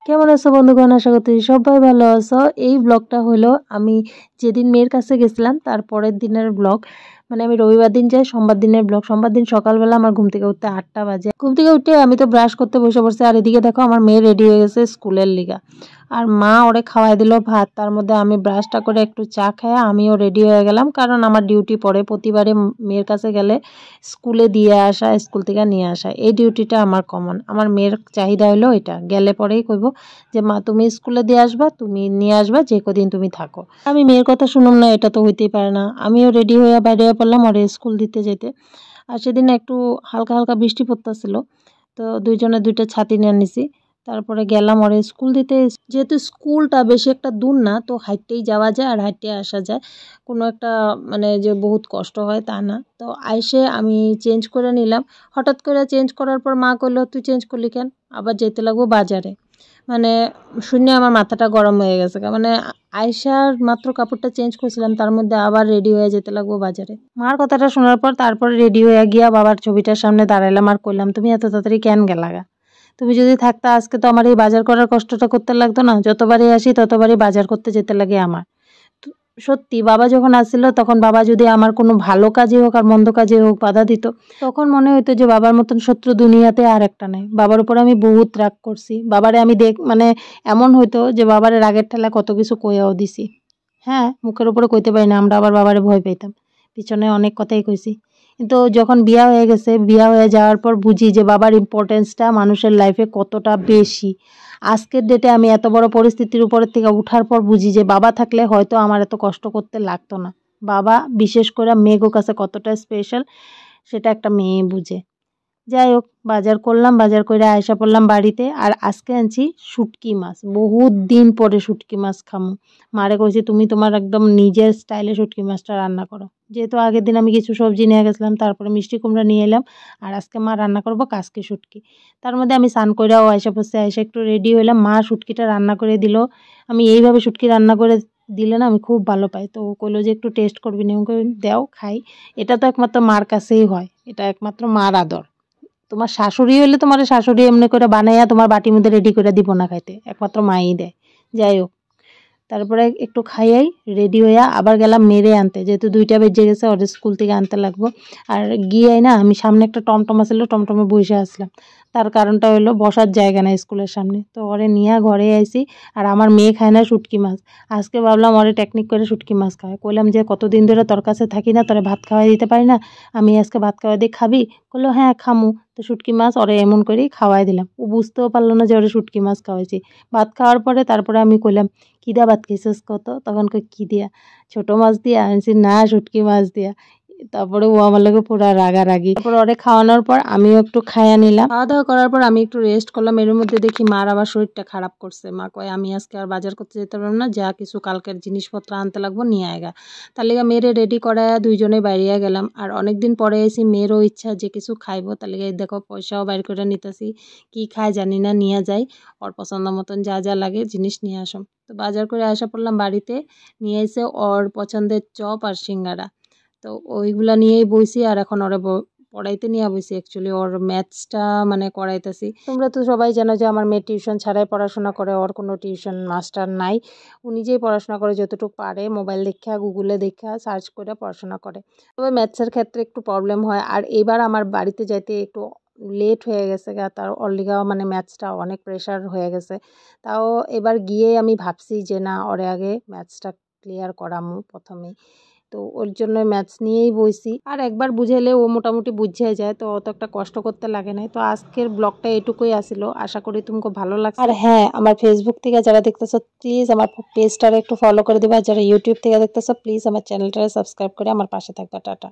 কেমন আছো বন্ধুগণ? আশা করছি সবাই ভালো আছো। এই ব্লগটা হলো আমি যেদিন মেয়ের কাছে গেছিলাম তার পরের দিনের ব্লগ। মানে আমি রবিবার দিন যাই, সোমবার দিনের ব্লগ। সোমবার দিন সকালবেলা আমার ঘুম থেকে উঠতে 8টা বাজে। ঘুম থেকে উঠে আমি তো ব্রাশ করতে বসে পড়ছি, আর এদিকে দেখো আমার মেয়ে রেডি হয়ে গেছে স্কুলের লিগা। আর মা ওরে খাওয়াই দিল ভাত, তার মধ্যে আমি ব্রাশটা করে একটু চা খাই আমিও রেডি হয়ে গেলাম, কারণ আমার ডিউটি পড়ে প্রতিবারে মেয়ের কাছে গেলে স্কুলে দিয়ে আসা, স্কুল থেকে নিয়ে আসা, এই ডিউটিটা আমার কমন। আমার মেয়ের চাহিদা হলো এটা, গেলে পরেই কইব যে মা তুমি স্কুলে দিয়ে আসবা, তুমি নিয়ে আসবা, যে কদিন তুমি থাকো। আমি মেয়ের কথা শুনুম না, এটা তো হইতেই পারে না। আমিও রেডি হয়ে বাইরে পড়লাম ওরে স্কুল দিতে যেতে। আর সেদিন একটু হালকা হালকা বৃষ্টি পড়তেছিল, তো দুইজনে দুইটা ছাতি নিয়ে নিছি। তারপরে গেলাম ওরে স্কুল দিতে। যেহেতু স্কুলটা বেশি একটা দূর না, তো হাইটেই যাওয়া যায় আর হাইটেই আসা যায়, কোনো একটা মানে যে বহুত কষ্ট হয় তা না। তো আইসে আমি চেঞ্জ করে নিলাম। হঠাৎ করে চেঞ্জ করার পর মা কইলো তুই চেঞ্জ করলি কেন, আবার যেতে লাগবো বাজারে। মানে শুনে আমার মাথাটা গরম হয়ে গেছে, মানে আয়সার মাত্র কাপড়টা চেঞ্জ করছিলাম, তার মধ্যে আবার রেডি হয়ে যেতে লাগবো বাজারে। মার কথাটা শোনার পর তারপরে রেডি হয়ে গিয়া বাবার ছবিটার সামনে দাঁড়াইলাম আর কইলাম তুমি এত তাড়াতাড়ি কেন গেলাগা? তুমি যদি থাকতা আজকে তো আমার এই বাজার করার কষ্টটা করতে লাগতো না। যতবারই আসি ততবারই বাজার করতে যেতে লাগে আমার। তো সত্যি বাবা যখন আসছিল তখন বাবা যদি আমার কোনো ভালো কাজে হোক আর মন্দ কাজে হোক বাধা দিত, তখন মনে হইতো যে বাবার মতন শত্রু দুনিয়াতে আর একটা নাই। বাবার উপর আমি বহুত রাগ করছি। বাবারে আমি মানে এমন হইতো যে বাবারে রাগের ঠেলা কত কিছু কইয়াও দিছি। হ্যাঁ, মুখের উপরে কইতে পারি না, আমরা আবার বাবারে ভয় পেতাম, পিছনে অনেক কথাই কইছি। কিন্তু যখন বিয়া হয়ে গেছে, বিয়া হয়ে যাওয়ার পর বুঝি যে বাবার ইম্পর্টেন্সটা মানুষের লাইফে কতটা বেশি। আজকের ডেটে আমি এত বড় পরিস্থিতির উপরের থেকে উঠার পর বুঝি যে বাবা থাকলে হয়তো আমার এত কষ্ট করতে লাগতো না। বাবা বিশেষ করে মেয়েগো কাছে কতটা স্পেশাল সেটা একটা মেয়ে বুঝে। যাই হোক, বাজার করলাম, বাজার করে আয়সা পড়লাম বাড়িতে। আর আজকে আনছি শুটকি মাছ, বহুত দিন পরে শুটকি মাছ খামু। মারে কইছি তুমি তোমার একদম নিজের স্টাইলে শুটকি মাছটা রান্না করো। যেহেতু আগের দিন আমি কিছু সবজি নিয়ে গেছিলাম, তারপরে মিষ্টি কুমড়া নিয়ে এলাম, আর আজকে মা রান্না করবো কাসকি শুটকি। তার মধ্যে আমি স্নান কইরাও আয়সা পড়ছি, আয়সা একটু রেডি হইলাম, মা শুটকিটা রান্না করে দিল। আমি এইভাবে শুটকি রান্না করে দিলে না আমি খুব ভালো পাই, তো কইলো যে একটু টেস্ট করবি না, দেও খাই। এটা তো একমাত্র মার কাছেই হয়, এটা একমাত্র মার আদর। তোমার শাশুড়ি হইলে তোমার শাশুড়ি এমনি করে বানাইয়া তোমার বাটির মধ্যে রেডি করে দিব না খাইতে, একমাত্র মাই দেয়। যাই হোক, তারপরে একটু খাইয়াই রেডি হইয়া আবার গেলাম মেরে আনতে, যেহেতু 2টা বেজে গেছে, ওর স্কুল থেকে আনতে লাগবো। আর গিয়ে না আমি সামনে একটা টমটম ছিল, টমটমে বসে আসলাম। তার কারণটা হলো বসার জায়গা না স্কুলের সামনে, তো ওরে নিয়ে ঘরে আইসি। আর আমার মেয়ে খায় না শুটকি মাছ, আজকে ভাবলাম ওরে টেকনিক করে শুটকি মাছ খাওয়াই। কইলাম যে কতদিন ধরে তোর কাছে থাকি না, তোরে ভাত খাওয়াই দিতে পারি না, আমি আজকে ভাত খাওয়াই দিই, খাবি? বললো হ্যাঁ খামু। তো শুটকি মাছ ওরে এমন করেই খাওয়াই দিলাম। ও বুঝতেও পারলো না যে ওরে শুটকি মাছ খাওয়াইছি। ভাত খাওয়ার পরে তারপরে আমি কইলাম কি দিয়া ভাত খাইছিস কত? তখন কই কি দিয়া? ছোট মাছ দিয়া? আনছি না শুটকি মাছ দিয়া। তারপরে ও আমার লগে পুরা রাগারাগি। তারপর ওরে খাওয়ানোর পর আমিও একটু খাইয়া নিলাম। খাওয়া দাওয়া করার পর আমি একটু রেস্ট করলাম। এর মধ্যে দেখি মার আবার শরীরটা খারাপ করছে। মা কয় আমি আজকে আর বাজার করতে যেতে পারবো না, যা কিছু কালকের জিনিসপত্র আনতে লাগবো নিয়ে আয়গা। তার লিগা মেয়েরে রেডি করায়া দুইজনে বাইরিয়া গেলাম। আর অনেকদিন পরে এসি, মেয়েরও ইচ্ছা যে কিছু খাইবো, তার লিগা দেখো পয়সাও বাইর করে নিতেছি। কি খায় জানি না, নিয়ে যাই, ওর পছন্দ মতন যা যা লাগে জিনিস নিয়ে আসো। তো বাজার করে আসা পড়লাম বাড়িতে, নিয়ে এসে ওর পছন্দের চপ আর সিঙ্গারা, তো ওইগুলা নিয়েই বইছি। আর এখন ওরে পড়াইতে নিয়ে বইছি, অ্যাকচুয়ালি ওর ম্যাথসটা মানে করাইতেছি। তোমরা তো সবাই জানো যে আমার মেয়ে টিউশন ছাড়াই পড়াশোনা করে, ওর কোনো টিউশন মাস্টার নাই। ও নিজেই পড়াশোনা করে যতটুকু পারে, মোবাইল দেখা, গুগলে দেখা, সার্চ করে পড়াশোনা করে। তবে ম্যাথসের ক্ষেত্রে একটু প্রবলেম হয়। আর এবার আমার বাড়িতে যাইতে একটু লেট হয়ে গেছে গা, তার অলিগাও মানে ম্যাথসটা অনেক প্রেশার হয়ে গেছে। তাও এবার গিয়ে আমি ভাবছি যে না, ওরে আগে ম্যাথসটা ক্লিয়ার করামু প্রথমেই। তো ওর জন্য ম্যাথস নিয়েই বইছি। আর একবার বুঝাইলে ও মোটামুটি বুঝে যায়, তো অত একটা কষ্ট করতে লাগে নাই। তো আজকের ব্লগটা এটুকুই আসিল, আশা করি তোমাকে ভালো লাগছে। আর হ্যাঁ, আমার ফেসবুক থেকে যারা দেখতেছো প্লিজ আমার পেজটারে একটু ফলো করে দিবা, আর যারা ইউটিউব থেকে দেখতেছো প্লিজ আমার চ্যানেলটারে সাবস্ক্রাইব করে আমার পাশে থাকবা। টাটা।